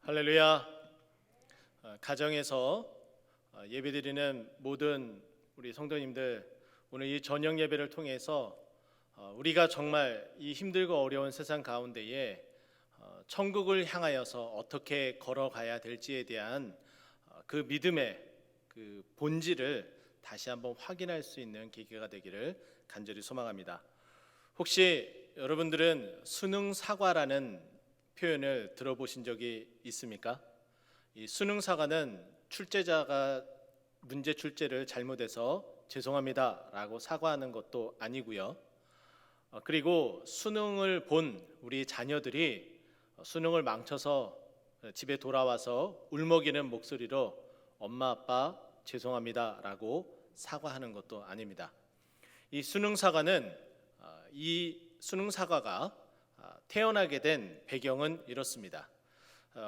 할렐루야. 가정에서 예배드리는 모든 우리 성도님들, 오늘 이 저녁 예배를 통해서 우리가 정말 이 힘들고 어려운 세상 가운데에 천국을 향하여서 어떻게 걸어가야 될지에 대한 그 믿음의 그 본질을 다시 한번 확인할 수 있는 계기가 되기를 간절히 소망합니다. 혹시 여러분들은 수능 사과라는 표현을 들어보신 적이 있습니까? 이 수능 사과는 출제자가 문제 출제를 잘못해서 죄송합니다 라고 사과하는 것도 아니고요. 그리고 수능을 본 우리 자녀들이 수능을 망쳐서 집에 돌아와서 울먹이는 목소리로 엄마 아빠 죄송합니다 라고 사과하는 것도 아닙니다. 이 수능 사과는 이 수능 사과가 태어나게 된 배경은 이렇습니다.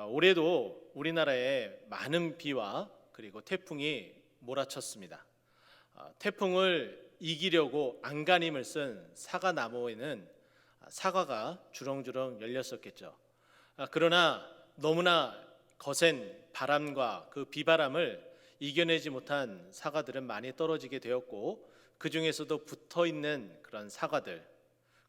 올해도 우리나라에 많은 비와 그리고 태풍이 몰아쳤습니다. 태풍을 이기려고 안간힘을 쓴 사과나무에는 사과가 주렁주렁 열렸었겠죠. 그러나 너무나 거센 바람과 그 비바람을 이겨내지 못한 사과들은 많이 떨어지게 되었고, 그 중에서도 붙어있는 그런 사과들,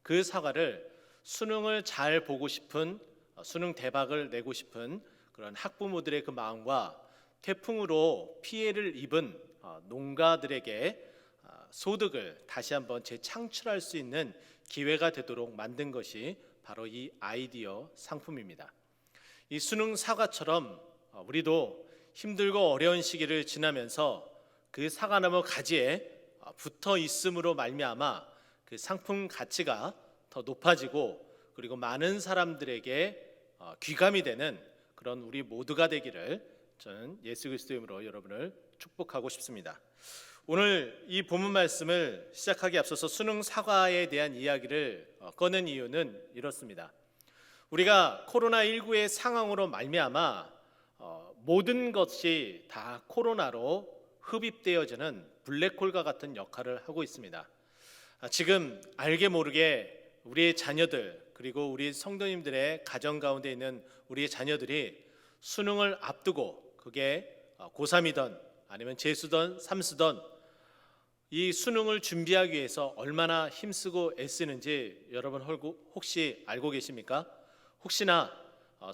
그 사과를 수능을 잘 보고 싶은, 수능 대박을 내고 싶은 그런 학부모들의 그 마음과 태풍으로 피해를 입은 농가들에게 소득을 다시 한번 재창출할 수 있는 기회가 되도록 만든 것이 바로 이 아이디어 상품입니다. 이 수능 사과처럼 우리도 힘들고 어려운 시기를 지나면서 그 사과나무 가지에 붙어 있음으로 말미암아 그 상품 가치가 더 높아지고, 그리고 많은 사람들에게 귀감이 되는 그런 우리 모두가 되기를 저는 예수 그리스도의 이름으로 여러분을 축복하고 싶습니다. 오늘 이 본문 말씀을 시작하기에 앞서서 수능 사과에 대한 이야기를 꺼낸 이유는 이렇습니다. 우리가 코로나19의 상황으로 말미암아 모든 것이 다 코로나로 흡입되어지는 블랙홀과 같은 역할을 하고 있습니다. 지금 알게 모르게 우리의 자녀들, 그리고 우리 성도님들의 가정 가운데 있는 우리의 자녀들이 수능을 앞두고, 그게 고3이든 아니면 재수든 삼수든 이 수능을 준비하기 위해서 얼마나 힘쓰고 애쓰는지 여러분 혹시 알고 계십니까? 혹시나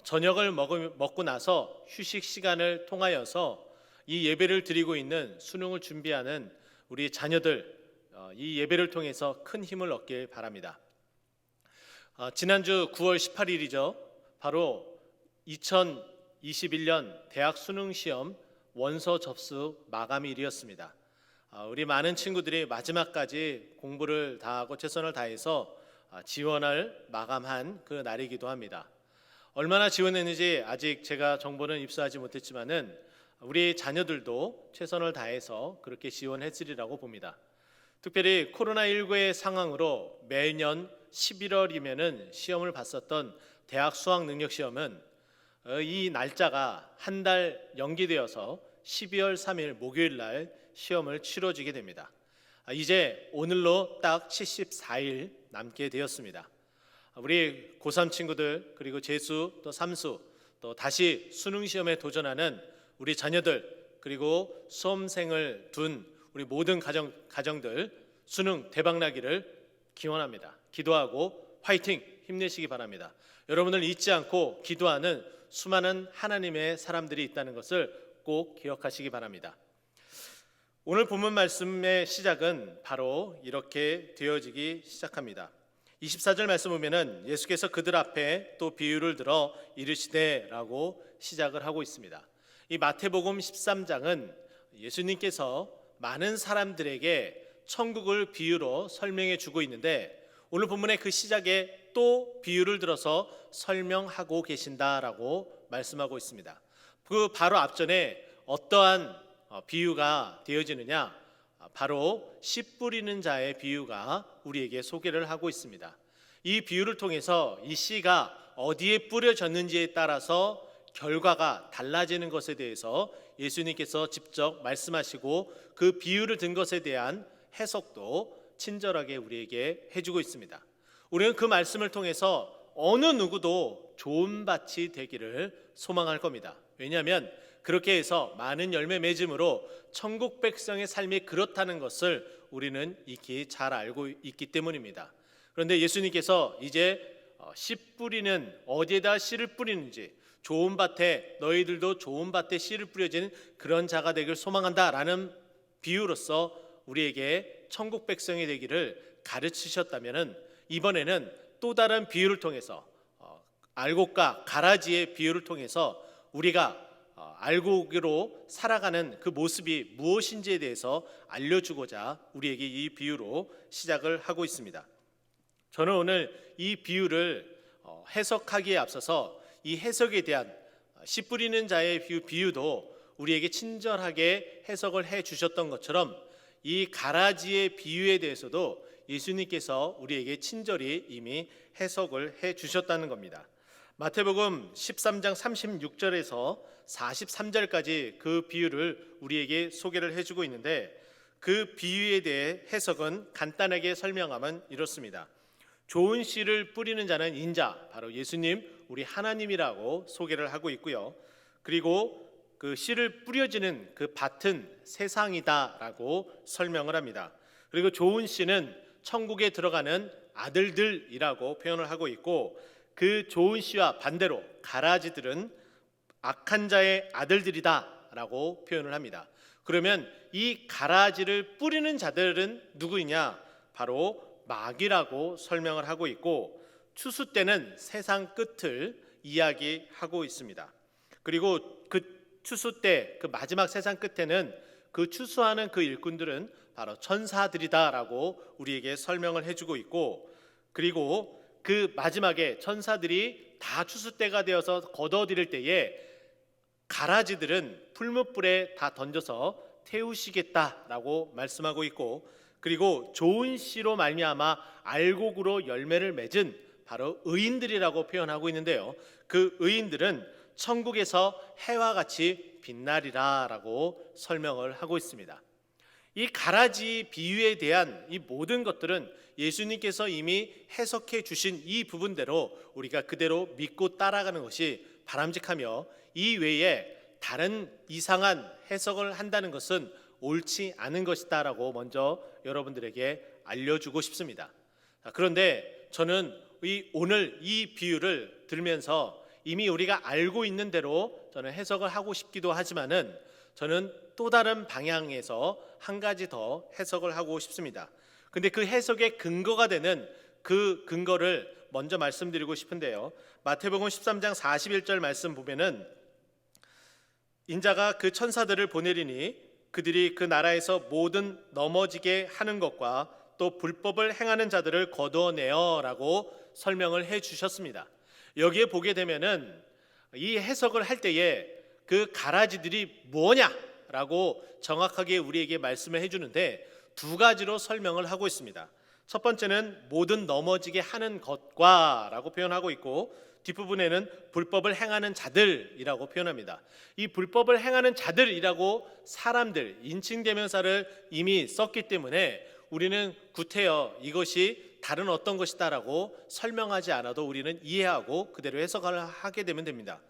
저녁을 먹고 나서 휴식 시간을 통하여서 이 예배를 드리고 있는 수능을 준비하는 우리 자녀들, 이 예배를 통해서 큰 힘을 얻길 바랍니다. 지난주 9월 18일이죠. 바로 2021년 대학 수능시험 원서 접수 마감일이었습니다. 우리 많은 친구들이 마지막까지 공부를 다하고 최선을 다해서 지원을 마감한 그 날이기도 합니다. 얼마나 지원했는지 아직 제가 정보는 입수하지 못했지만은 우리 자녀들도 최선을 다해서 그렇게 지원했으리라고 봅니다. 특별히 코로나19의 상황으로 매년 11월이면은 시험을 봤었던 대학 수학 능력 시험은 이 날짜가 한 달 연기되어서 12월 3일 목요일 날 시험을 치러지게 됩니다. 이제 오늘로 딱 74일 남게 되었습니다. 우리 고3 친구들, 그리고 재수 또 삼수 또 다시 수능 시험에 도전하는 우리 자녀들, 그리고 수험생을 둔 우리 모든 가정들 수능 대박 나기를 기원합니다. 기도하고 화이팅 힘내시기 바랍니다. 여러분을 잊지 않고 기도하는 수많은 하나님의 사람들이 있다는 것을 꼭 기억하시기 바랍니다. 오늘 본문 말씀의 시작은 바로 이렇게 되어지기 시작합니다. 24절 말씀 보면은 예수께서 그들 앞에 또 비유를 들어 이르시되 라고 시작을 하고 있습니다. 이 마태복음 13장은 예수님께서 많은 사람들에게 천국을 비유로 설명해 주고 있는데, 오늘 본문의 그 시작에 또 비유를 들어서 설명하고 계신다라고 말씀하고 있습니다. 그 바로 앞전에 어떠한 비유가 되어지느냐, 바로 씨 뿌리는 자의 비유가 우리에게 소개를 하고 있습니다. 이 비유를 통해서 이 씨가 어디에 뿌려졌는지에 따라서 결과가 달라지는 것에 대해서 예수님께서 직접 말씀하시고, 그 비유를 든 것에 대한 해석도 친절하게 우리에게 해주고 있습니다. 우리는 그 말씀을 통해서 어느 누구도 좋은 밭이 되기를 소망할 겁니다. 왜냐하면 그렇게 해서 많은 열매 맺음으로 천국 백성의 삶이 그렇다는 것을 우리는 익히 잘 알고 있기 때문입니다. 그런데 예수님께서 이제 씨 뿌리는 어디에다 씨를 뿌리는지, 좋은 밭에 너희들도 좋은 밭에 씨를 뿌려지는 그런 자가 되길 소망한다라는 비유로서 우리에게 천국 백성이 되기를 가르치셨다면, 이번에는 또 다른 비유를 통해서 알곡과 가라지의 비유를 통해서 우리가 알곡으로 살아가는 그 모습이 무엇인지에 대해서 알려주고자 우리에게 이 비유로 시작을 하고 있습니다. 저는 오늘 이 비유를 해석하기에 앞서서 이 해석에 대한 씨 뿌리는 자의 비유도 우리에게 친절하게 해석을 해 주셨던 것처럼 이 가라지의 비유에 대해서도 예수님께서 우리에게 친절히 이미 해석을 해 주셨다는 겁니다. 마태복음 13장 36절에서 43절까지 그 비유를 우리에게 소개를 해주고 있는데, 그 비유에 대해 해석은 간단하게 설명하면 이렇습니다. 좋은 씨를 뿌리는 자는 인자, 바로 예수님, 우리 하나님이라고 소개를 하고 있고요. 그리고 그 씨를 뿌려지는 그 밭은 세상이다라고 설명을 합니다. 그리고 좋은 씨는 천국에 들어가는 아들들이라고 표현을 하고 있고, 그 좋은 씨와 반대로 가라지들은 악한 자의 아들들이다라고 표현을 합니다. 그러면 이 가라지를 뿌리는 자들은 누구이냐? 바로 마귀라고 설명을 하고 있고, 추수 때는 세상 끝을 이야기하고 있습니다. 그리고 그 추수 때, 그 마지막 세상 끝에는 그 추수하는 그 일꾼들은 바로 천사들이다라고 우리에게 설명을 해주고 있고, 그리고 그 마지막에 천사들이 다 추수 때가 되어서 거둬들일 때에 가라지들은 풀무불에 다 던져서 태우시겠다라고 말씀하고 있고, 그리고 좋은 씨로 말미암아 알곡으로 열매를 맺은 바로 의인들이라고 표현하고 있는데요, 그 의인들은 천국에서 해와 같이 빛나리라라고 설명을 하고 있습니다. 이 가라지 비유에 대한 이 모든 것들은 예수님께서 이미 해석해 주신 이 부분대로 우리가 그대로 믿고 따라가는 것이 바람직하며, 이 외에 다른 이상한 해석을 한다는 것은 옳지 않은 것이다라고 먼저 여러분들에게 알려주고 싶습니다. 그런데 저는 오늘 이 비유를 들으면서 이미 우리가 알고 있는 대로 저는 해석을 하고 싶기도 하지만은, 저는 또 다른 방향에서 한 가지 더 해석을 하고 싶습니다. 근데 그 해석의 근거가 되는 그 근거를 먼저 말씀드리고 싶은데요, 마태복음 13장 41절 말씀 보면은, 인자가 그 천사들을 보내리니 그들이 그 나라에서 모든 넘어지게 하는 것과 또 불법을 행하는 자들을 거두어내어라고 설명을 해 주셨습니다. 여기에 보게 되면은 이 해석을 할 때에 그 가라지들이 뭐냐라고 정확하게 우리에게 말씀을 해주는데, 두 가지로 설명을 하고 있습니다. 첫 번째는 모든 넘어지게 하는 것과 라고 표현하고 있고, 뒷부분에는 불법을 행하는 자들이라고 표현합니다. 이 불법을 행하는 자들이라고 사람들, 인칭대명사를 이미 썼기 때문에 우리는 구태여 이것이 다른 어떤 것이다라고 설명하지 않아도 우리는 이해하고 그대로 해석을 하게 되면 됩니다.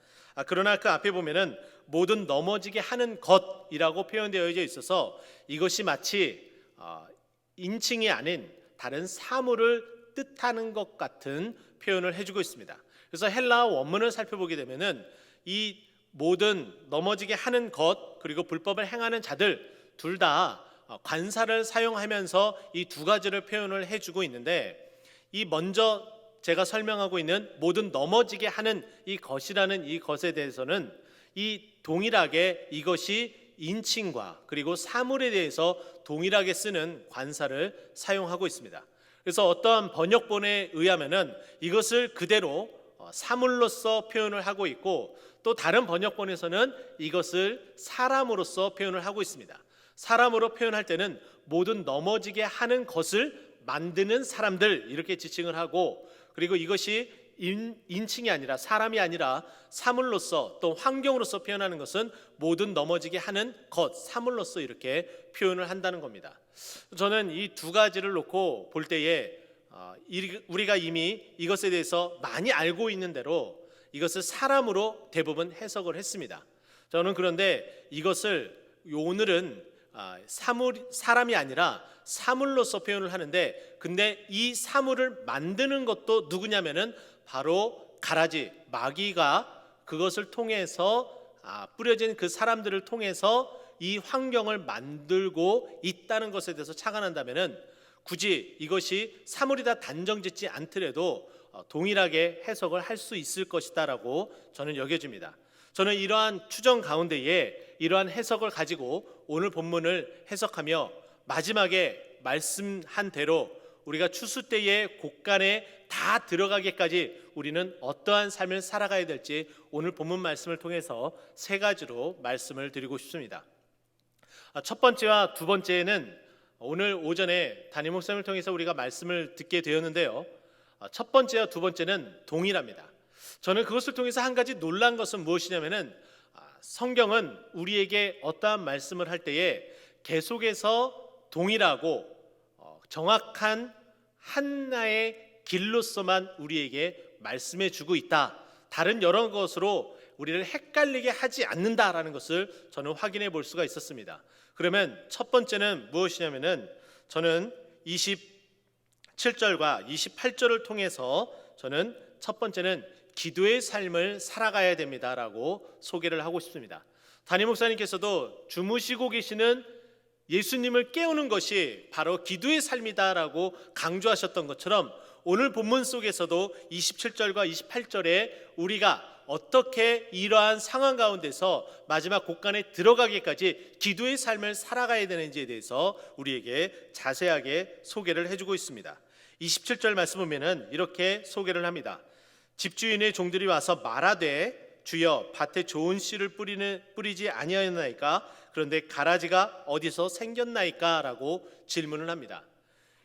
그러나 그 앞에 보면은 모든 넘어지게 하는 것이라고 표현되어 있어서 이것이 마치 인칭이 아닌 다른 사물을 뜻하는 것 같은 표현을 해주고 있습니다. 그래서 헬라어 원문을 살펴보게 되면은 이 모든 넘어지게 하는 것 그리고 불법을 행하는 자들 둘 다 관사를 사용하면서 이 두 가지를 표현을 해주고 있는데, 이 먼저 제가 설명하고 있는 모든 넘어지게 하는 이 것이라는 이 것에 대해서는 이 동일하게 이것이 인칭과 그리고 사물에 대해서 동일하게 쓰는 관사를 사용하고 있습니다. 그래서 어떠한 번역본에 의하면은 이것을 그대로 사물로서 표현을 하고 있고, 또 다른 번역본에서는 이것을 사람으로서 표현을 하고 있습니다. 사람으로 표현할 때는 모든 넘어지게 하는 것을 만드는 사람들 이렇게 지칭을 하고, 그리고 이것이 인칭이 아니라 사람이 아니라 사물로서 또 환경으로서 표현하는 것은 모든 넘어지게 하는 것, 사물로서 이렇게 표현을 한다는 겁니다. 저는 이 두 가지를 놓고 볼 때에 우리가 이미 이것에 대해서 많이 알고 있는 대로 이것을 사람으로 대부분 해석을 했습니다. 저는 그런데 이것을 오늘은 사람이 아니라 사물로서 표현을 하는데, 근데 이 사물을 만드는 것도 누구냐면은 바로 가라지, 마귀가 그것을 통해서 뿌려진 그 사람들을 통해서 이 환경을 만들고 있다는 것에 대해서 착안한다면은 굳이 이것이 사물이다 단정짓지 않더라도 동일하게 해석을 할 수 있을 것이다라고 저는 여겨집니다. 저는 이러한 추정 가운데에 이러한 해석을 가지고 오늘 본문을 해석하며 마지막에 말씀한 대로 우리가 추수 때의 곳간에 다 들어가기까지 우리는 어떠한 삶을 살아가야 될지 오늘 본문 말씀을 통해서 세 가지로 말씀을 드리고 싶습니다. 첫 번째와 두 번째는 오늘 오전에 담임 목사님을 통해서 우리가 말씀을 듣게 되었는데요, 첫 번째와 두 번째는 동일합니다. 저는 그것을 통해서 한 가지 놀란 것은 무엇이냐면은 성경은 우리에게 어떠한 말씀을 할 때에 계속해서 동일하고 정확한 하나의 길로서만 우리에게 말씀해 주고 있다, 다른 여러 것으로 우리를 헷갈리게 하지 않는다라는 것을 저는 확인해 볼 수가 있었습니다. 그러면 첫 번째는 무엇이냐면은 저는 27절과 28절을 통해서 저는 첫 번째는 기도의 삶을 살아가야 됩니다라고 소개를 하고 싶습니다. 담임 목사님께서도 주무시고 계시는 예수님을 깨우는 것이 바로 기도의 삶이다라고 강조하셨던 것처럼 오늘 본문 속에서도 27절과 28절에 우리가 어떻게 이러한 상황 가운데서 마지막 곳간에 들어가기까지 기도의 삶을 살아가야 되는지에 대해서 우리에게 자세하게 소개를 해주고 있습니다. 27절 말씀 보면은 이렇게 소개를 합니다. 집주인의 종들이 와서 말하되 주여 밭에 좋은 씨를 뿌리지 아니하였나이까? 그런데 가라지가 어디서 생겼나이까? 라고 질문을 합니다.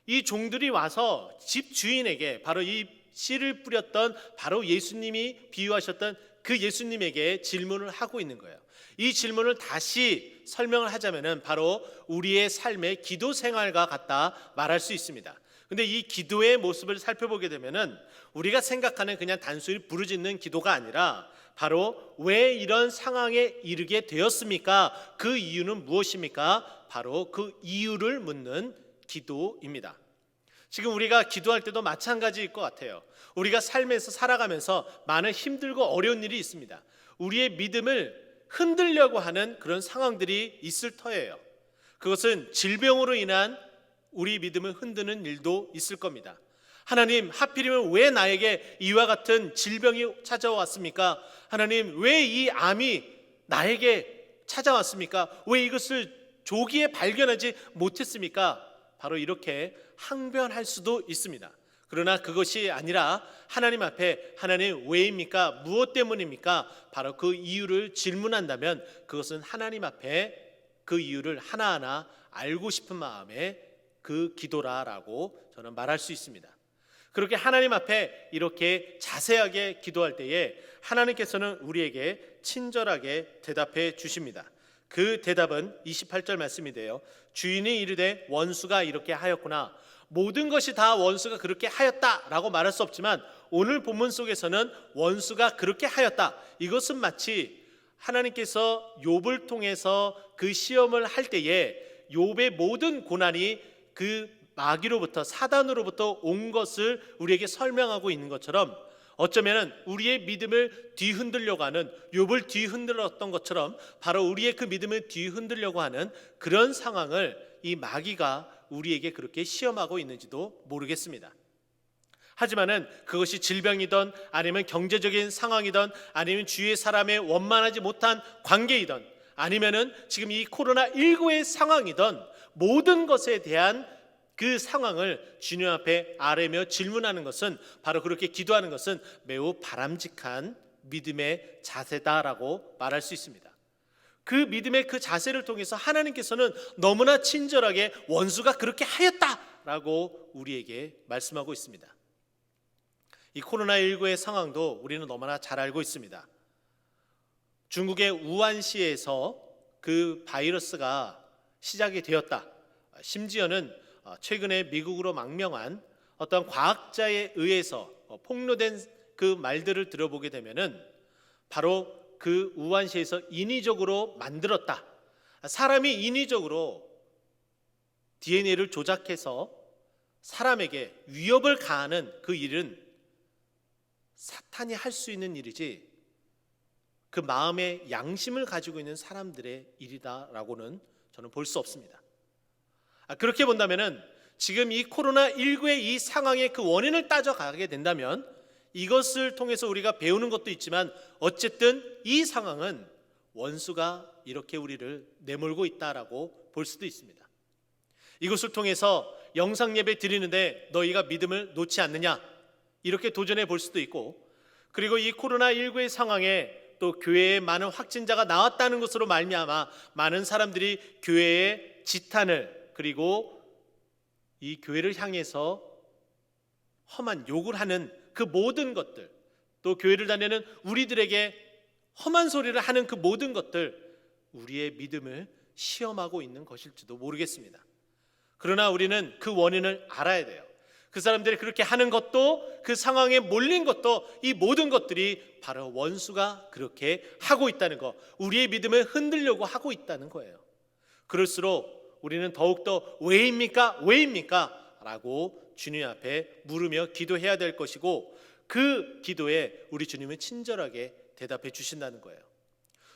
이 종들이 와서 집주인에게, 바로 이 씨를 뿌렸던 바로 예수님이 비유하셨던 그 예수님에게 질문을 하고 있는 거예요. 이 질문을 다시 설명을 하자면은 바로 우리의 삶의 기도 생활과 같다 말할 수 있습니다. 근데 이 기도의 모습을 살펴보게 되면은 우리가 생각하는 그냥 단순히 부르짖는 기도가 아니라 바로 왜 이런 상황에 이르게 되었습니까? 그 이유는 무엇입니까? 바로 그 이유를 묻는 기도입니다. 지금 우리가 기도할 때도 마찬가지일 것 같아요. 우리가 삶에서 살아가면서 많은 힘들고 어려운 일이 있습니다. 우리의 믿음을 흔들려고 하는 그런 상황들이 있을 터예요. 그것은 질병으로 인한 우리 믿음을 흔드는 일도 있을 겁니다. 하나님, 하필이면 왜 나에게 이와 같은 질병이 찾아왔습니까? 하나님, 왜 이 암이 나에게 찾아왔습니까? 왜 이것을 조기에 발견하지 못했습니까? 바로 이렇게 항변할 수도 있습니다. 그러나 그것이 아니라 하나님 앞에 하나님 왜입니까? 무엇 때문입니까? 바로 그 이유를 질문한다면 그것은 하나님 앞에 그 이유를 하나하나 알고 싶은 마음에 그 기도라라고 저는 말할 수 있습니다. 그렇게 하나님 앞에 이렇게 자세하게 기도할 때에 하나님께서는 우리에게 친절하게 대답해 주십니다. 그 대답은 28절 말씀인데요, 주인이 이르되 원수가 이렇게 하였구나. 모든 것이 다 원수가 그렇게 하였다라고 말할 수 없지만 오늘 본문 속에서는 원수가 그렇게 하였다, 이것은 마치 하나님께서 욥을 통해서 그 시험을 할 때에 욥의 모든 고난이 그 마귀로부터, 사단으로부터 온 것을 우리에게 설명하고 있는 것처럼, 어쩌면 우리의 믿음을 뒤흔들려고 하는, 욥을 뒤흔들었던 것처럼 바로 우리의 그 믿음을 뒤흔들려고 하는 그런 상황을 이 마귀가 우리에게 그렇게 시험하고 있는지도 모르겠습니다. 하지만은 그것이 질병이든 아니면 경제적인 상황이든 아니면 주위의 사람의 원만하지 못한 관계이든 아니면은 지금 이 코로나19의 상황이든 모든 것에 대한 그 상황을 주님 앞에 아뢰며 질문하는 것은, 바로 그렇게 기도하는 것은 매우 바람직한 믿음의 자세다라고 말할 수 있습니다. 그 믿음의 그 자세를 통해서 하나님께서는 너무나 친절하게 원수가 그렇게 하였다라고 우리에게 말씀하고 있습니다. 이 코로나19의 상황도 우리는 너무나 잘 알고 있습니다. 중국의 우한시에서 그 바이러스가 시작이 되었다. 심지어는 최근에 미국으로 망명한 어떤 과학자에 의해서 폭로된 그 말들을 들어보게 되면은 바로 그 우한시에서 인위적으로 만들었다. 사람이 인위적으로 DNA를 조작해서 사람에게 위협을 가하는 그 일은 사탄이 할 수 있는 일이지 그 마음의 양심을 가지고 있는 사람들의 일이다라고는 저는 볼 수 없습니다. 그렇게 본다면은 지금 이 코로나19의 이 상황의 그 원인을 따져가게 된다면 이것을 통해서 우리가 배우는 것도 있지만 어쨌든 이 상황은 원수가 이렇게 우리를 내몰고 있다라고 볼 수도 있습니다. 이것을 통해서 영상 예배 드리는데 너희가 믿음을 놓지 않느냐 이렇게 도전해 볼 수도 있고, 그리고 이 코로나19의 상황에 또 교회에 많은 확진자가 나왔다는 것으로 말미암아 많은 사람들이 교회의 지탄을 그리고 이 교회를 향해서 험한 욕을 하는 그 모든 것들, 또 교회를 다니는 우리들에게 험한 소리를 하는 그 모든 것들, 우리의 믿음을 시험하고 있는 것일지도 모르겠습니다. 그러나 우리는 그 원인을 알아야 돼요. 그 사람들이 그렇게 하는 것도, 그 상황에 몰린 것도, 이 모든 것들이 바로 원수가 그렇게 하고 있다는 것, 우리의 믿음을 흔들려고 하고 있다는 거예요. 그럴수록 우리는 더욱더 왜입니까? 왜입니까? 라고 주님 앞에 물으며 기도해야 될 것이고, 그 기도에 우리 주님은 친절하게 대답해 주신다는 거예요.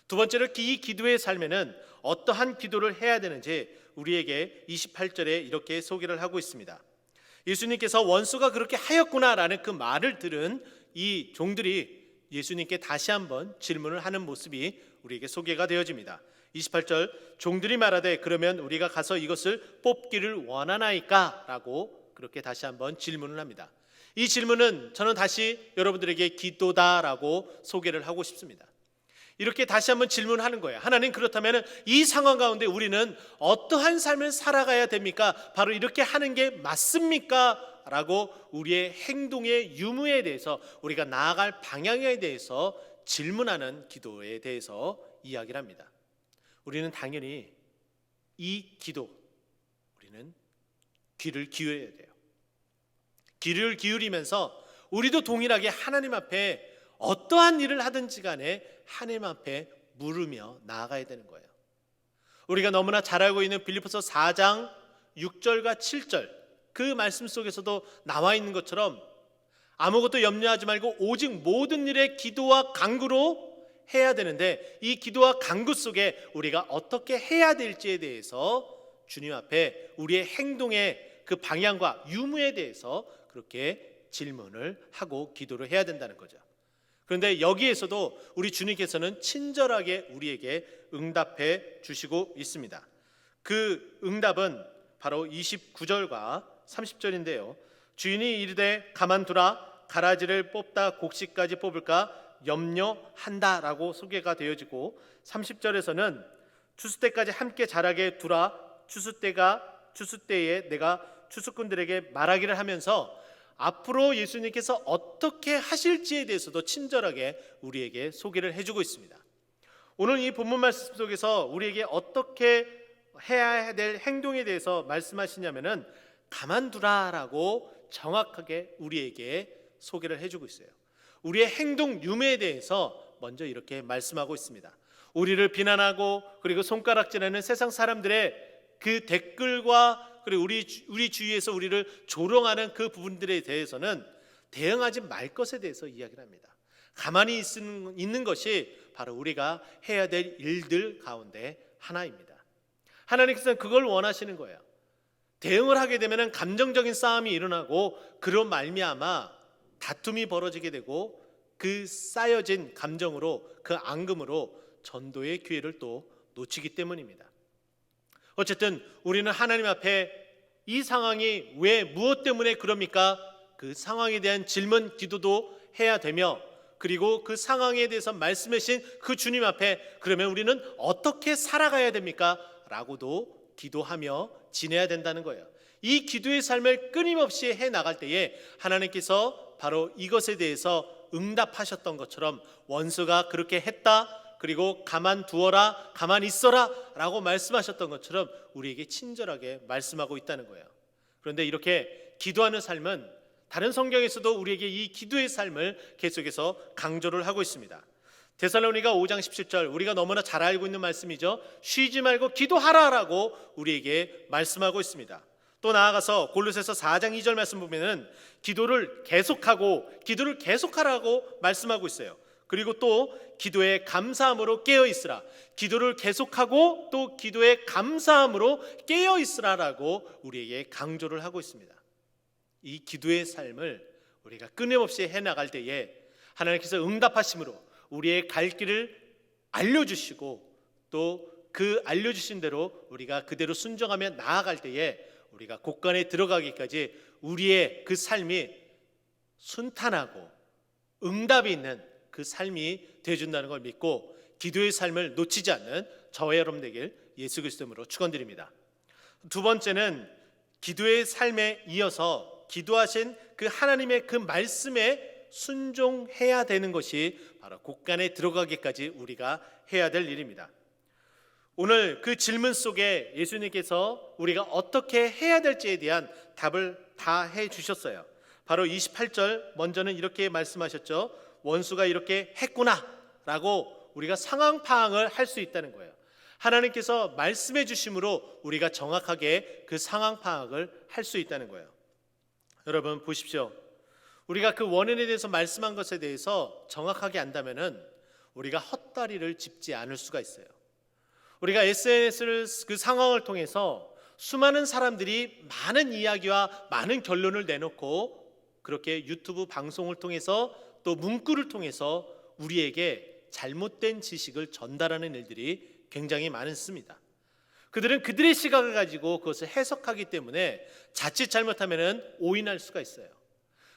두 번째로 이 기도의 삶에는 어떠한 기도를 해야 되는지 우리에게 28절에 이렇게 소개를 하고 있습니다. 예수님께서 원수가 그렇게 하였구나라는 그 말을 들은 이 종들이 예수님께 다시 한번 질문을 하는 모습이 우리에게 소개가 되어집니다. 28절, 종들이 말하되 그러면 우리가 가서 이것을 뽑기를 원하나이까? 라고 그렇게 다시 한번 질문을 합니다. 이 질문은 저는 다시 여러분들에게 기도다라고 소개를 하고 싶습니다. 이렇게 다시 한번 질문하는 거예요. 하나님, 그렇다면 이 상황 가운데 우리는 어떠한 삶을 살아가야 됩니까? 바로 이렇게 하는 게 맞습니까? 라고 우리의 행동의 유무에 대해서, 우리가 나아갈 방향에 대해서 질문하는 기도에 대해서 이야기를 합니다. 우리는 당연히 이 기도, 우리는 귀를 기울여야 돼요. 귀를 기울이면서 우리도 동일하게 하나님 앞에 어떠한 일을 하든지 간에 하나님 앞에 물으며 나아가야 되는 거예요. 우리가 너무나 잘 알고 있는 빌립보서 4장 6절과 7절 그 말씀 속에서도 나와 있는 것처럼 아무것도 염려하지 말고 오직 모든 일에 기도와 간구로 해야 되는데, 이 기도와 간구 속에 우리가 어떻게 해야 될지에 대해서 주님 앞에 우리의 행동의 그 방향과 유무에 대해서 그렇게 질문을 하고 기도를 해야 된다는 거죠. 그런데 여기에서도 우리 주님께서는 친절하게 우리에게 응답해 주시고 있습니다. 그 응답은 바로 29절과 30절인데요. 주인이 이르되 가만두라, 가라지를 뽑다 곡식까지 뽑을까 염려한다라고 소개가 되어지고, 30절에서는 추수 때까지 함께 자라게 두라, 추수 때에 내가 추수꾼들에게 말하기를 하면서 앞으로 예수님께서 어떻게 하실지에 대해서도 친절하게 우리에게 소개를 해주고 있습니다. 오늘 이 본문 말씀 속에서 우리에게 어떻게 해야 될 행동에 대해서 말씀하시냐면은 가만두라라고 정확하게 우리에게 소개를 해주고 있어요. 우리의 행동 유무에 대해서 먼저 이렇게 말씀하고 있습니다. 우리를 비난하고 그리고 손가락질하는 세상 사람들의 그 댓글과 그리고 우리 주위에서 우리를 조롱하는 그 부분들에 대해서는 대응하지 말 것에 대해서 이야기를 합니다. 가만히 있는 것이 바로 우리가 해야 될 일들 가운데 하나입니다. 하나님께서는 그걸 원하시는 거예요. 대응을 하게 되면 감정적인 싸움이 일어나고 그로 말미암아 다툼이 벌어지게 되고, 그 쌓여진 감정으로, 그 앙금으로 전도의 기회를 또 놓치기 때문입니다. 어쨌든 우리는 하나님 앞에 이 상황이 왜 무엇 때문에 그럽니까? 그 상황에 대한 질문 기도도 해야 되며, 그리고 그 상황에 대해서 말씀해 주신 그 주님 앞에 그러면 우리는 어떻게 살아가야 됩니까? 라고도 기도하며 지내야 된다는 거예요. 이 기도의 삶을 끊임없이 해나갈 때에 하나님께서 바로 이것에 대해서 응답하셨던 것처럼 원수가 그렇게 했다, 그리고 가만두어라, 가만히 있어라 라고 말씀하셨던 것처럼 우리에게 친절하게 말씀하고 있다는 거예요. 그런데 이렇게 기도하는 삶은 다른 성경에서도 우리에게 이 기도의 삶을 계속해서 강조를 하고 있습니다. 데살로니가 5장 17절, 우리가 너무나 잘 알고 있는 말씀이죠. 쉬지 말고 기도하라라고 우리에게 말씀하고 있습니다. 또 나아가서 골로새서 4장 2절 말씀 보면은 기도를 계속하라고 말씀하고 있어요. 그리고 또 기도에 감사함으로 깨어 있으라. 기도를 계속하고 또 기도에 감사함으로 깨어 있으라라고 우리에게 강조를 하고 있습니다. 이 기도의 삶을 우리가 끊임없이 해 나갈 때에 하나님께서 응답하심으로 우리의 갈 길을 알려주시고 또 그 알려주신 대로 우리가 그대로 순종하며 나아갈 때에 우리가 곳간에 들어가기까지 우리의 그 삶이 순탄하고 응답이 있는 그 삶이 되어준다는 걸 믿고 기도의 삶을 놓치지 않는 저와 여러분 되길 예수 그리스도로 축원드립니다. 두 번째는 기도의 삶에 이어서 기도하신 그 하나님의 그 말씀에 순종해야 되는 것이 바로 곳간에 들어가기까지 우리가 해야 될 일입니다. 오늘 그 질문 속에 예수님께서 우리가 어떻게 해야 될지에 대한 답을 다 해주셨어요. 바로 28절 먼저는 이렇게 말씀하셨죠. 원수가 이렇게 했구나 라고 우리가 상황 파악을 할 수 있다는 거예요. 하나님께서 말씀해 주심으로 우리가 정확하게 그 상황 파악을 할 수 있다는 거예요. 여러분 보십시오. 우리가 그 원인에 대해서 말씀한 것에 대해서 정확하게 안다면은 우리가 헛다리를 짚지 않을 수가 있어요. 우리가 SNS를 그 상황을 통해서 수많은 사람들이 많은 이야기와 많은 결론을 내놓고 그렇게 유튜브 방송을 통해서 또 문구를 통해서 우리에게 잘못된 지식을 전달하는 일들이 굉장히 많습니다. 그들은 그들의 시각을 가지고 그것을 해석하기 때문에 자칫 잘못하면 오인할 수가 있어요.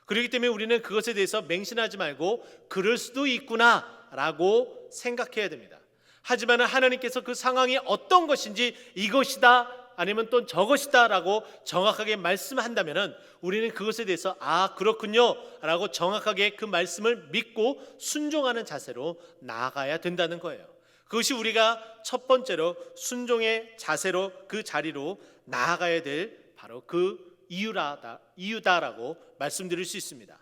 그렇기 때문에 우리는 그것에 대해서 맹신하지 말고 그럴 수도 있구나 라고 생각해야 됩니다. 하지만 하나님께서 그 상황이 어떤 것인지 이것이다 아니면 또 저것이다 라고 정확하게 말씀한다면 우리는 그것에 대해서 그렇군요 라고 정확하게 그 말씀을 믿고 순종하는 자세로 나아가야 된다는 거예요. 그것이 우리가 첫 번째로 순종의 자세로 그 자리로 나아가야 될 바로 그 이유다라고 말씀드릴 수 있습니다.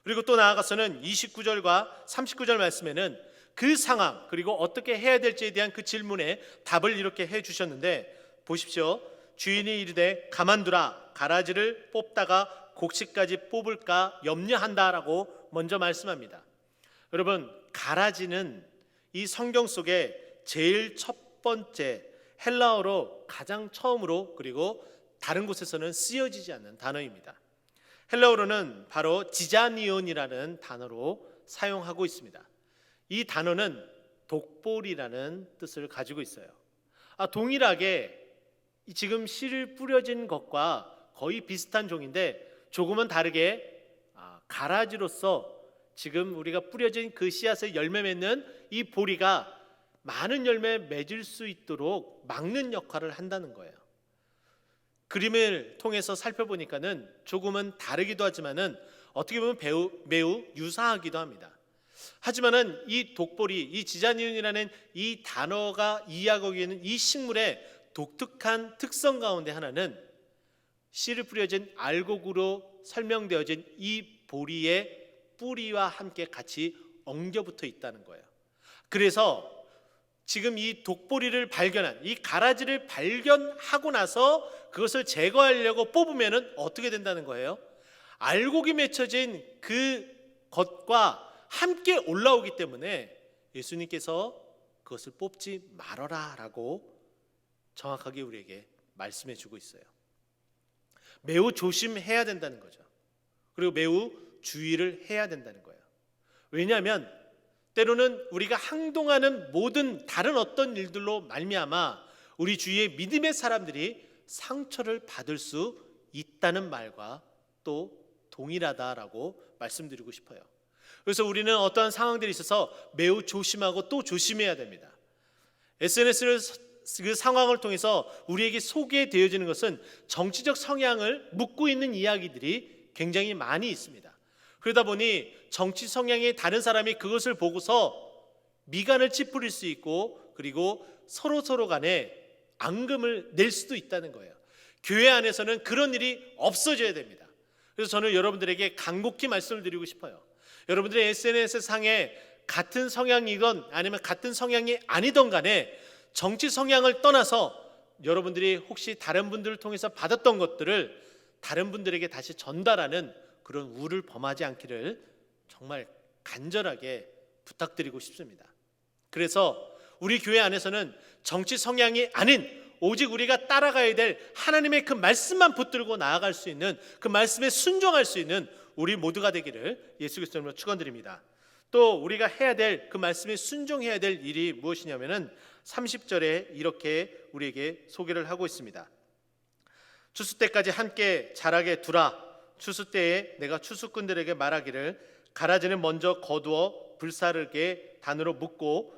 그리고 또 나아가서는 29절과 39절 말씀에는 그 상황 그리고 어떻게 해야 될지에 대한 그 질문에 답을 이렇게 해주셨는데 보십시오. 주인이 이르되 가만두라. 가라지를 뽑다가 곡식까지 뽑을까 염려한다라고 먼저 말씀합니다. 여러분 가라지는 이 성경 속에 제일 첫 번째 헬라어로 가장 처음으로 그리고 다른 곳에서는 쓰여지지 않는 단어입니다. 헬라어로는 바로 지자니온이라는 단어로 사용하고 있습니다. 이 단어는 독볼이라는 뜻을 가지고 있어요. 동일하게 지금 씨를 뿌려진 것과 거의 비슷한 종인데 조금은 다르게 가라지로서 지금 우리가 뿌려진 그 씨앗의 열매 맺는 이 보리가 많은 열매 맺을 수 있도록 막는 역할을 한다는 거예요. 그림을 통해서 살펴보니까는 조금은 다르기도 하지만은 어떻게 보면 매우 유사하기도 합니다. 하지만은 이 독보리, 이 지자니온이라는 이 단어가 이야기하고 있는 이 식물의 독특한 특성 가운데 하나는 씨를 뿌려진 알곡으로 설명되어진 이 보리의 뿌리와 함께 같이 엉겨붙어 있다는 거예요. 그래서 지금 이 독보리를 발견한 이 가라지를 발견하고 나서 그것을 제거하려고 뽑으면은 어떻게 된다는 거예요? 알곡이 맺혀진 그 것과 함께 올라오기 때문에 예수님께서 그것을 뽑지 말아라 라고 정확하게 우리에게 말씀해 주고 있어요. 매우 조심해야 된다는 거죠. 그리고 매우 주의를 해야 된다는 거예요. 왜냐하면 때로는 우리가 행동하는 모든 다른 어떤 일들로 말미암아 우리 주위의 믿음의 사람들이 상처를 받을 수 있다는 말과 또 동일하다라고 말씀드리고 싶어요. 그래서 우리는 어떠한 상황들이 있어서 매우 조심하고 또 조심해야 됩니다. SNS를 그 상황을 통해서 우리에게 소개되어지는 것은 정치적 성향을 묻고 있는 이야기들이 굉장히 많이 있습니다. 그러다 보니 정치 성향의 다른 사람이 그것을 보고서 미간을 찌푸릴 수 있고 그리고 서로 간에 앙금을 낼 수도 있다는 거예요. 교회 안에서는 그런 일이 없어져야 됩니다. 그래서 저는 여러분들에게 간곡히 말씀을 드리고 싶어요. 여러분들의 SNS 상에 같은 성향이건 아니면 같은 성향이 아니던 간에 정치 성향을 떠나서 여러분들이 혹시 다른 분들을 통해서 받았던 것들을 다른 분들에게 다시 전달하는 그런 우를 범하지 않기를 정말 간절하게 부탁드리고 싶습니다. 그래서 우리 교회 안에서는 정치 성향이 아닌 오직 우리가 따라가야 될 하나님의 그 말씀만 붙들고 나아갈 수 있는, 그 말씀에 순종할 수 있는 우리 모두가 되기를 예수 그리스도 이름으로 축원드립니다. 또 우리가 해야 될, 그 말씀에 순종해야 될 일이 무엇이냐면은 30절에 이렇게 우리에게 소개를 하고 있습니다. 추수 때까지 함께 자라게 두라. 추수 때에 내가 추수꾼들에게 말하기를 가라지는 먼저 거두어 불사르게 단으로 묶고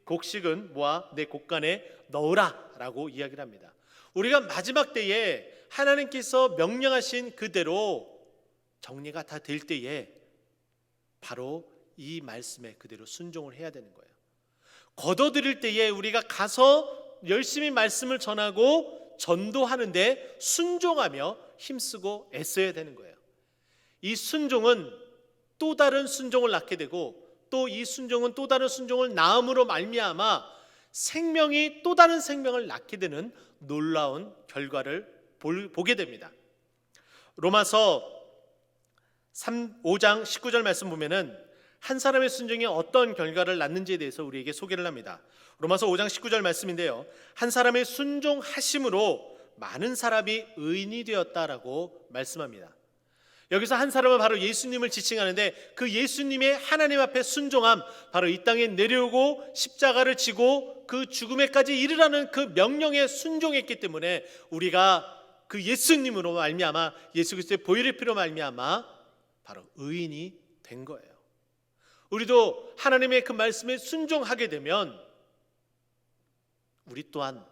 곡식은 모아 내 곡간에 넣으라 라고 이야기를 합니다. 우리가 마지막 때에 하나님께서 명령하신 그대로 정리가 다 될 때에 바로 이 말씀에 그대로 순종을 해야 되는 거예요. 거둬들일 때에 우리가 가서 열심히 말씀을 전하고 전도하는데 순종하며 힘쓰고 애써야 되는 거예요. 이 순종은 또 다른 순종을 낳게 되고, 또 이 순종은 또 다른 순종을 낳음으로 말미암아 생명이 또 다른 생명을 낳게 되는 놀라운 결과를 보게 됩니다. 로마서 5장 19절 말씀 보면은 한 사람의 순종이 어떤 결과를 낳는지에 대해서 우리에게 소개를 합니다. 로마서 5장 19절 말씀인데요, 한 사람의 순종하심으로 많은 사람이 의인이 되었다라고 말씀합니다. 여기서 한 사람은 바로 예수님을 지칭하는데, 그 예수님의 하나님 앞에 순종함, 바로 이 땅에 내려오고 십자가를 지고 그 죽음에까지 이르라는 그 명령에 순종했기 때문에 우리가 그 예수님으로 말미암아, 예수 그리스도의 보혈의 피로 말미암아 바로 의인이 된 거예요. 우리도 하나님의 그 말씀에 순종하게 되면 우리 또한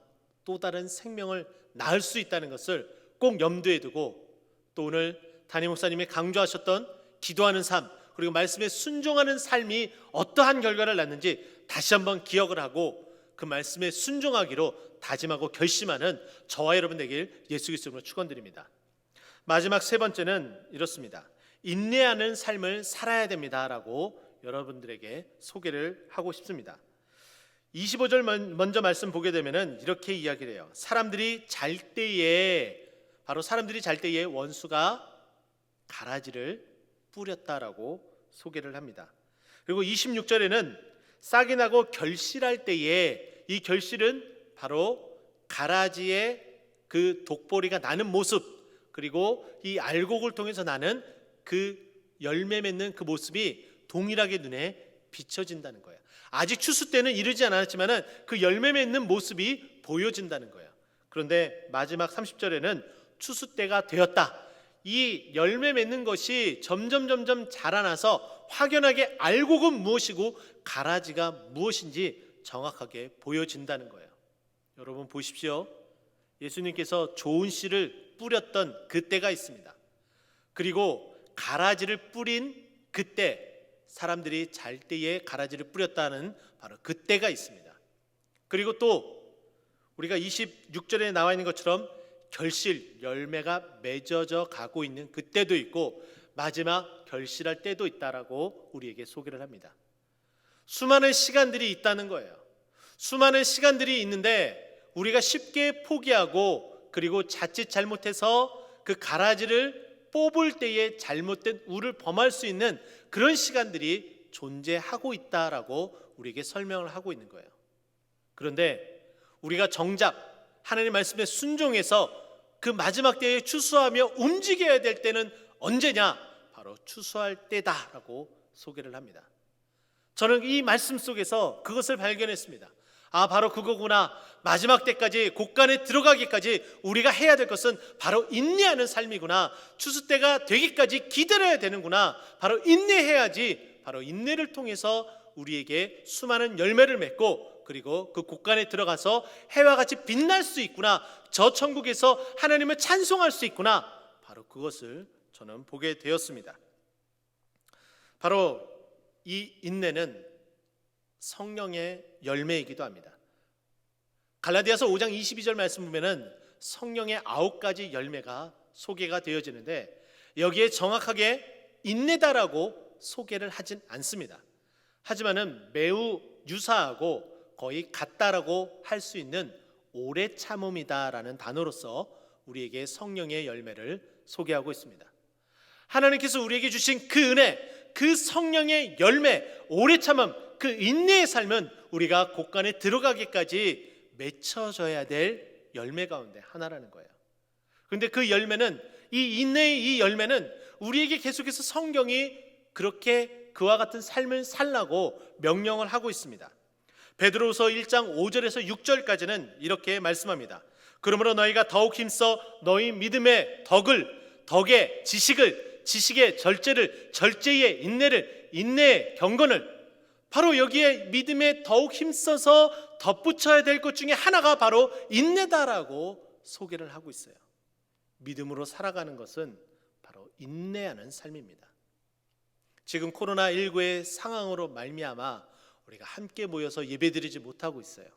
또 다른 생명을 낳을 수 있다는 것을 꼭 염두에 두고, 또 오늘 담임 목사님이 강조하셨던 기도하는 삶, 그리고 말씀에 순종하는 삶이 어떠한 결과를 낳는지 다시 한번 기억을 하고 그 말씀에 순종하기로 다짐하고 결심하는 저와 여러분 되길 예수 그리스도로 축원드립니다. 마지막 세 번째는 이렇습니다. 인내하는 삶을 살아야 됩니다라고 여러분들에게 소개를 하고 싶습니다. 25절 먼저 말씀 보게 되면은 이렇게 이야기를 해요. 사람들이 잘 때에 원수가 가라지를 뿌렸다라고 소개를 합니다. 그리고 26절에는 싹이 나고 결실할 때에, 이 결실은 바로 가라지의 그 독보리가 나는 모습, 그리고 이 알곡을 통해서 나는 그 열매 맺는 그 모습이 동일하게 눈에 비춰진다는 거예요. 아직 추수 때는 이르지 않았지만 그 열매 맺는 모습이 보여진다는 거예요. 그런데 마지막 30절에는 추수 때가 되었다. 이 열매 맺는 것이 점점 자라나서 확연하게 알곡은 무엇이고 가라지가 무엇인지 정확하게 보여진다는 거예요. 여러분 보십시오. 예수님께서 좋은 씨를 뿌렸던 그때가 있습니다. 그리고 가라지를 뿌린 그때, 사람들이 잘 때에 가라지를 뿌렸다는 바로 그때가 있습니다. 그리고 또 우리가 26절에 나와 있는 것처럼 결실, 열매가 맺어져 가고 있는 그때도 있고 마지막 결실할 때도 있다라고 우리에게 소개를 합니다. 수많은 시간들이 있다는 거예요. 수많은 시간들이 있는데 우리가 쉽게 포기하고, 그리고 자칫 잘못해서 그 가라지를 뽑을 때에 잘못된 우를 범할 수 있는 그런 시간들이 존재하고 있다라고 우리에게 설명을 하고 있는 거예요. 그런데 우리가 정작 하나님 말씀에 순종해서 그 마지막 때에 추수하며 움직여야 될 때는 언제냐? 바로 추수할 때다라고 소개를 합니다. 저는 이 말씀 속에서 그것을 발견했습니다. 바로 그거구나. 마지막 때까지, 곡간에 들어가기까지 우리가 해야 될 것은 바로 인내하는 삶이구나. 추수 때가 되기까지 기다려야 되는구나. 바로 인내해야지, 바로 인내를 통해서 우리에게 수많은 열매를 맺고, 그리고 그 곡간에 들어가서 해와 같이 빛날 수 있구나. 저 천국에서 하나님을 찬송할 수 있구나. 바로 그것을 저는 보게 되었습니다. 바로 이 인내는 성령의 열매이기도 합니다. 갈라디아서 5장 22절 말씀 보면은 성령의 9가지 열매가 소개가 되어지는데, 여기에 정확하게 인내다라고 소개를 하진 않습니다. 하지만은 매우 유사하고 거의 같다라고 할 수 있는 오래 참음이다라는 단어로서 우리에게 성령의 열매를 소개하고 있습니다. 하나님께서 우리에게 주신 그 은혜, 그 성령의 열매, 오래 참음, 그 인내의 삶은 우리가 곳간에 들어가기까지 맺혀져야 될 열매 가운데 하나라는 거예요. 그런데 그 열매는, 이 인내의 이 열매는 우리에게 계속해서 성경이 그렇게 그와 같은 삶을 살라고 명령을 하고 있습니다. 베드로후서 1장 5절에서 6절까지는 이렇게 말씀합니다. 그러므로 너희가 더욱 힘써 너희 믿음의 덕에 지식의 절제를, 절제의 인내를, 인내의 경건을, 바로 여기에 믿음에 더욱 힘써서 덧붙여야 될 것 중에 하나가 바로 인내다라고 소개를 하고 있어요. 믿음으로 살아가는 것은 바로 인내하는 삶입니다. 지금 코로나19의 상황으로 말미암아 우리가 함께 모여서 예배드리지 못하고 있어요.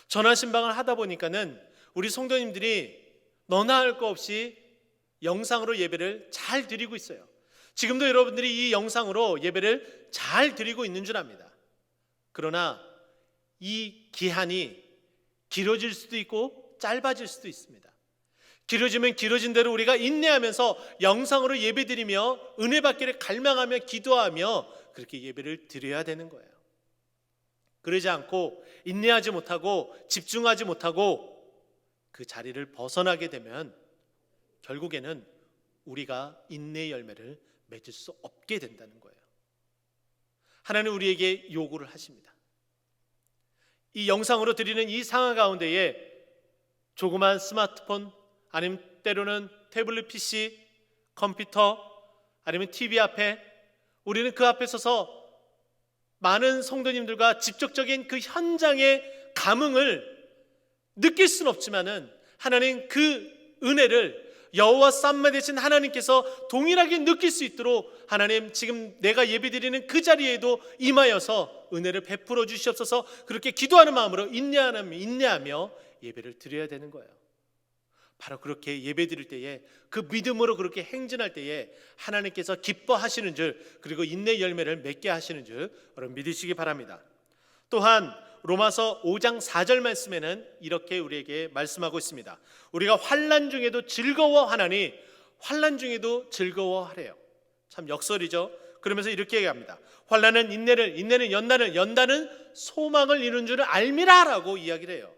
전화신방을 하다 보니까는 우리 성도님들이 너나 할 거 없이 영상으로 예배를 잘 드리고 있어요. 지금도 여러분들이 이 영상으로 예배를 잘 드리고 있는 줄 압니다. 그러나 이 기한이 길어질 수도 있고 짧아질 수도 있습니다. 길어지면 길어진 대로 우리가 인내하면서 영상으로 예배드리며 은혜 받기를 갈망하며 기도하며 그렇게 예배를 드려야 되는 거예요. 그러지 않고 인내하지 못하고 집중하지 못하고 그 자리를 벗어나게 되면 결국에는 우리가 인내의 열매를 맺을 수 없게 된다는 거예요. 하나님 우리에게 요구를 하십니다. 이 영상으로 드리는 이 상황 가운데에 조그만 스마트폰, 아니면 때로는 태블릿 PC, 컴퓨터, 아니면 TV 앞에 우리는 그 앞에 서서 많은 성도님들과 직접적인 그 현장의 감흥을 느낄 수는 없지만은 하나님 그 은혜를 여호와 쌈마 되신 하나님께서 동일하게 느낄 수 있도록 하나님 지금 내가 예배드리는 그 자리에도 임하여서 은혜를 베풀어 주시옵소서. 그렇게 기도하는 마음으로 인내하며 예배를 드려야 되는 거예요. 바로 그렇게 예배드릴 때에 그 믿음으로 그렇게 행진할 때에 하나님께서 기뻐하시는 줄, 그리고 인내 열매를 맺게 하시는 줄 여러분 믿으시기 바랍니다. 또한 로마서 5장 4절 말씀에는 이렇게 우리에게 말씀하고 있습니다. 우리가 환난 중에도 즐거워하나니 환난 중에도 즐거워하래요. 참 역설이죠. 그러면서 이렇게 얘기합니다. 환난은 인내를, 인내는 연단을, 연단은 소망을 이룬 줄을 알미라라고 이야기를 해요.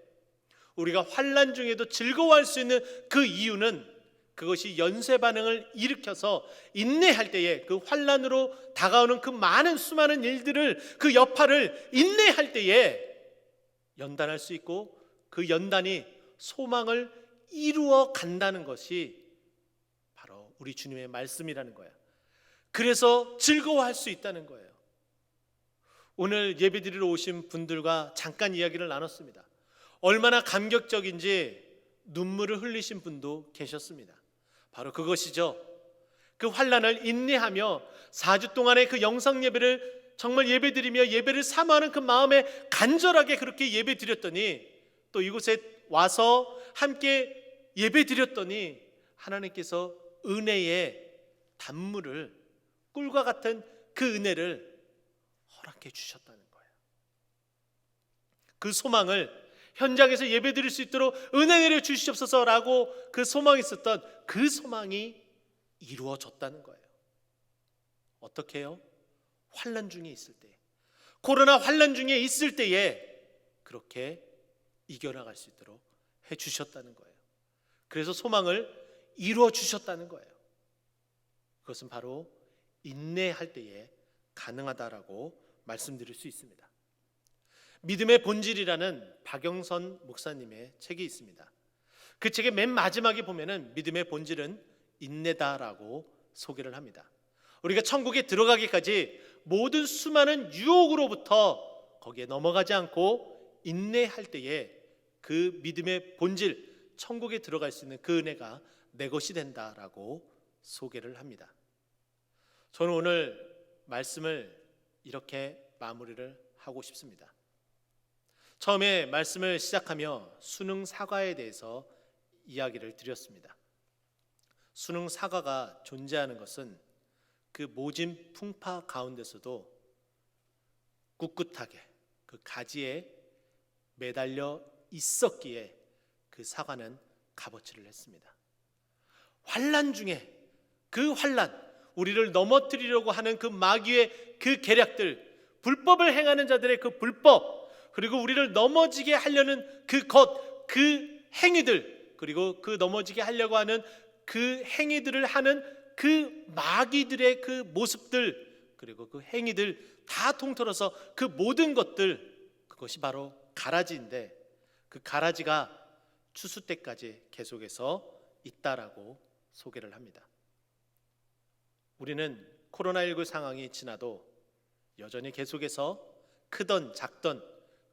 우리가 환난 중에도 즐거워할 수 있는 그 이유는 그것이 연쇄 반응을 일으켜서 인내할 때에 그 환난으로 다가오는 그 많은 수많은 일들을, 그 여파를 인내할 때에 연단할 수 있고 그 연단이 소망을 이루어 간다는 것이 바로 우리 주님의 말씀이라는 거예요. 그래서 즐거워할 수 있다는 거예요. 오늘 예배드리러 오신 분들과 잠깐 이야기를 나눴습니다. 얼마나 감격적인지 눈물을 흘리신 분도 계셨습니다. 바로 그것이죠. 그 환난을 인내하며 4주 동안의 그 영상 예배를 정말 예배드리며 예배를 사모하는 그 마음에 간절하게 그렇게 예배드렸더니 또 이곳에 와서 함께 예배드렸더니 하나님께서 은혜의 단물을, 꿀과 같은 그 은혜를 허락해 주셨다는 거예요. 그 소망을 현장에서 예배드릴 수 있도록 은혜 내려 주시옵소서라고 그 소망이 있었던 그 소망이 이루어졌다는 거예요. 어떻게 해요? 환난 중에 있을 때, 코로나 환난 중에 있을 때에 그렇게 이겨나갈 수 있도록 해주셨다는 거예요. 그래서 소망을 이루어 주셨다는 거예요. 그것은 바로 인내할 때에 가능하다라고 말씀드릴 수 있습니다. 믿음의 본질이라는 박영선 목사님의 책이 있습니다. 그 책의 맨 마지막에 보면은 믿음의 본질은 인내다라고 소개를 합니다. 우리가 천국에 들어가기까지 모든 수많은 유혹으로부터 거기에 넘어가지 않고 인내할 때에 그 믿음의 본질, 천국에 들어갈 수 있는 그 은혜가 내 것이 된다라고 소개를 합니다. 저는 오늘 말씀을 이렇게 마무리를 하고 싶습니다. 처음에 말씀을 시작하며 수능 사과에 대해서 이야기를 드렸습니다. 수능 사과가 존재하는 것은 그 모진 풍파 가운데서도 꿋꿋하게 그 가지에 매달려 있었기에 그 사과는 값어치를 했습니다. 환난 중에 그 환난, 우리를 넘어뜨리려고 하는 그 마귀의 그 계략들, 불법을 행하는 자들의 그 불법, 그리고 우리를 넘어지게 하려는 그 행위들, 그리고 그 넘어지게 하려고 하는 그 행위들을 하는 그 마귀들의 그 모습들, 그리고 그 행위들 다 통틀어서 그 모든 것들, 그것이 바로 가라지인데 그 가라지가 추수 때까지 계속해서 있다라고 소개를 합니다. 우리는 코로나19 상황이 지나도 여전히 계속해서 크던 작던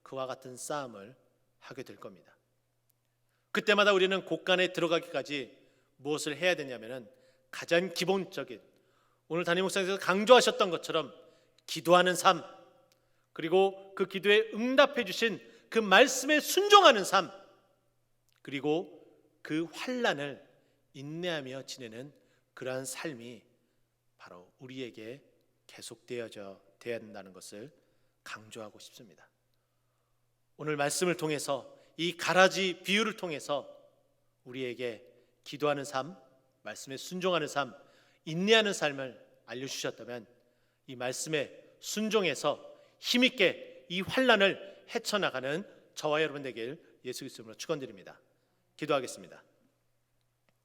그와 같은 싸움을 하게 될 겁니다. 그때마다 우리는 곳간에 들어가기까지 무엇을 해야 되냐면은 가장 기본적인, 오늘 담임 목사님께서 강조하셨던 것처럼 기도하는 삶, 그리고 그 기도에 응답해 주신 그 말씀에 순종하는 삶, 그리고 그 환난을 인내하며 지내는 그러한 삶이 바로 우리에게 계속되어야 된다는 것을 강조하고 싶습니다. 오늘 말씀을 통해서 이 가라지 비유를 통해서 우리에게 기도하는 삶, 말씀에 순종하는 삶, 인내하는 삶을 알려주셨다면 이 말씀에 순종해서 힘있게 이 환난을 헤쳐나가는 저와 여러분 되길 예수 그리스도로 축원드립니다. 기도하겠습니다.